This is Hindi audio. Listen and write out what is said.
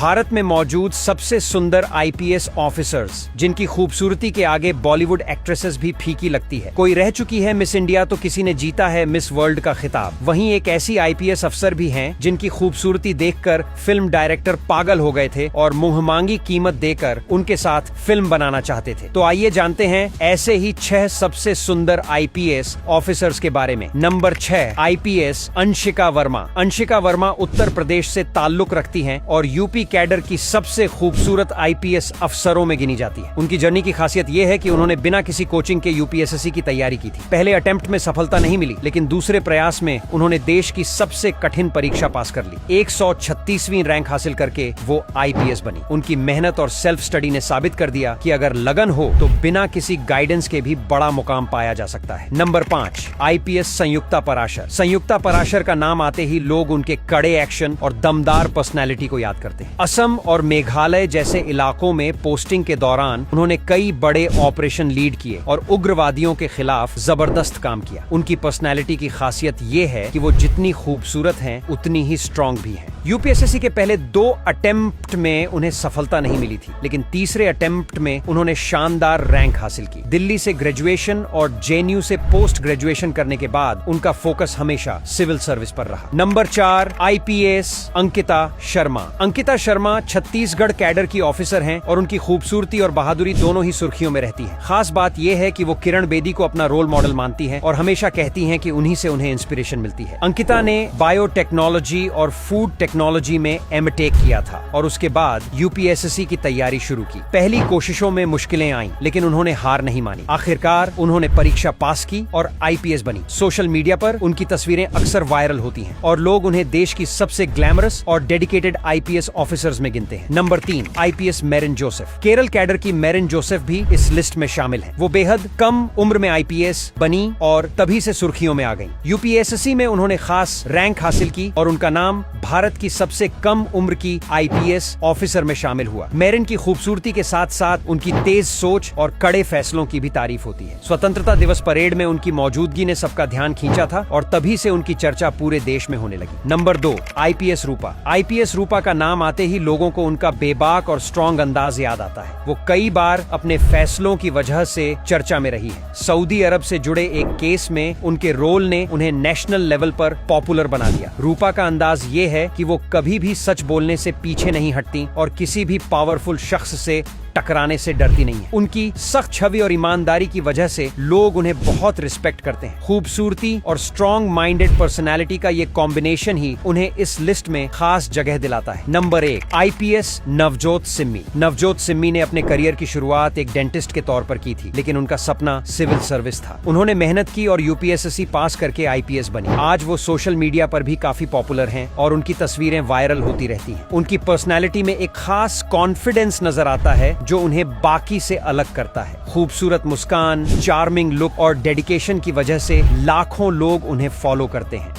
भारत में मौजूद सबसे सुंदर आईपीएस ऑफिसर्स, जिनकी खूबसूरती के आगे बॉलीवुड एक्ट्रेसेस भी फीकी लगती है। कोई रह चुकी है मिस इंडिया तो किसी ने जीता है मिस वर्ल्ड का खिताब। वहीं एक ऐसी आईपीएस अफसर भी हैं जिनकी खूबसूरती देखकर फिल्म डायरेक्टर पागल हो गए थे और मुंहमांगी कीमत देकर उनके साथ फिल्म बनाना चाहते थे। तो आइए जानते हैं ऐसे ही 6 सबसे सुंदर आईपीएस ऑफिसर्स के बारे में। Number 6, IPS Anshika Verma. अंशिका वर्मा उत्तर प्रदेश से ताल्लुक रखती हैं और यूपी कैडर की सबसे खूबसूरत आईपीएस अफसरों में गिनी जाती है। उनकी जर्नी की खासियत यह है कि उन्होंने बिना किसी कोचिंग के यूपीएसएससी की तैयारी की थी। पहले अटेम्प्ट में सफलता नहीं मिली, लेकिन दूसरे प्रयास में उन्होंने देश की सबसे कठिन परीक्षा पास कर ली। 136वीं रैंक हासिल करके वो आईपीएस बनी। उनकी मेहनत और सेल्फ स्टडी ने साबित कर दिया कि अगर लगन हो तो बिना किसी गाइडेंस के भी बड़ा मुकाम पाया जा सकता है। नंबर 5, आईपीएस संयुक्ता पराशर। संयुक्ता पराशर का नाम आते ही लोग उनके कड़े एक्शन और दमदार पर्सनैलिटी को याद करते हैं। असम और मेघालय जैसे इलाकों में पोस्टिंग के दौरान उन्होंने कई बड़े ऑपरेशन लीड किए और उग्रवादियों के खिलाफ जबरदस्त काम किया। उनकी पर्सनैलिटी की खासियत ये है कि वो जितनी खूबसूरत हैं उतनी ही स्ट्रांग भी हैं। यूपीएसएससी के पहले 2 अटेम्प्ट में उन्हें सफलता नहीं मिली थी, लेकिन तीसरे अटेम्प्ट में उन्होंने शानदार रैंक हासिल की। दिल्ली से ग्रेजुएशन और जेएनयू से पोस्ट ग्रेजुएशन करने के बाद उनका फोकस हमेशा सिविल सर्विस पर रहा। Number 4, IPS Ankita Sharma. Ankita Sharma Chhattisgarh cadre की ऑफिसर हैं और उनकी खूबसूरती और बहादुरी दोनों ही सुर्खियों में रहती है। खास बात यह है कि वो किरण बेदी को अपना रोल मॉडल मानती हैं और हमेशा कहती हैं कि उन्हीं से उन्हें इंस्पिरेशन मिलती है। अंकिता ने बायोटेक्नोलॉजी और फूड टेक्नोलॉजी में एमटेक किया था और उसके बाद यूपीएसएससी की तैयारी शुरू की। पहली कोशिशों में मुश्किलें आईं, लेकिन उन्होंने हार नहीं मानी। आखिरकार उन्होंने परीक्षा पास की और आईपीएस बनी। सोशल मीडिया पर उनकी तस्वीरें अक्सर वायरल होती हैं और लोग उन्हें देश की सबसे ग्लैमरस और डेडिकेटेड आईपीएस ऑफिसर्स में गिनते हैं। Number 3, IPS marine Joseph. Kerala cadre की मेरिन जोसेफ भी इस लिस्ट में शामिल है। वो बेहद कम उम्र में आईपीएस बनी और तभी से सुर्खियों में आ गई। यूपीएसएससी में उन्होंने खास रैंक हासिल की और उनका नाम भारत की सबसे कम उम्र की आईपीएस ऑफिसर में शामिल हुआ। मेरिन की खूबसूरती के साथ साथ उनकी तेज सोच और कड़े फैसलों की भी तारीफ होती है। स्वतंत्रता दिवस परेड में उनकी मौजूदगी ने सबका ध्यान खींचा था और तभी से उनकी चर्चा पूरे देश में होने लगी। नंबर 2, आईपीएस रूपा। आईपीएस रूपा का नाम आते ही लोगों को उनका बेबाक और स्ट्रॉन्ग अंदाज याद आता है। वो कई बार अपने फैसलों की वजह से चर्चा में रही है। सऊदी अरब से जुड़े एक केस में उनके रोल ने उन्हें नेशनल लेवल पर पॉपुलर बना दिया। रूपा का अंदाज ये है कि वो कभी भी सच बोलने से पीछे नहीं हटती और किसी भी पावरफुल शख्स से टकराने से डरती नहीं है। उनकी सख्त छवि और ईमानदारी की वजह से लोग उन्हें बहुत रिस्पेक्ट करते हैं। खूबसूरती और स्ट्रॉन्ग माइंडेड पर्सनालिटी का ये कॉम्बिनेशन ही उन्हें इस लिस्ट में खास जगह दिलाता है। Number 1, IPS Navjot Simmi. नवजोत सिम्मी ने अपने करियर की शुरुआत एक डेंटिस्ट के तौर पर की थी, लेकिन उनका सपना सिविल सर्विस था। उन्होंने मेहनत की और यूपीएसएससी पास करके आईपीएस बनी। आज वो सोशल मीडिया पर भी काफी पॉपुलर हैं और उनकी तस्वीरें वायरल होती रहती हैं। उनकी पर्सनालिटी में एक खास कॉन्फिडेंस नजर आता है जो उन्हें बाकी से अलग करता है। खूबसूरत मुस्कान, चार्मिंग लुक और डेडिकेशन की वजह से लाखों लोग उन्हें फॉलो करते हैं।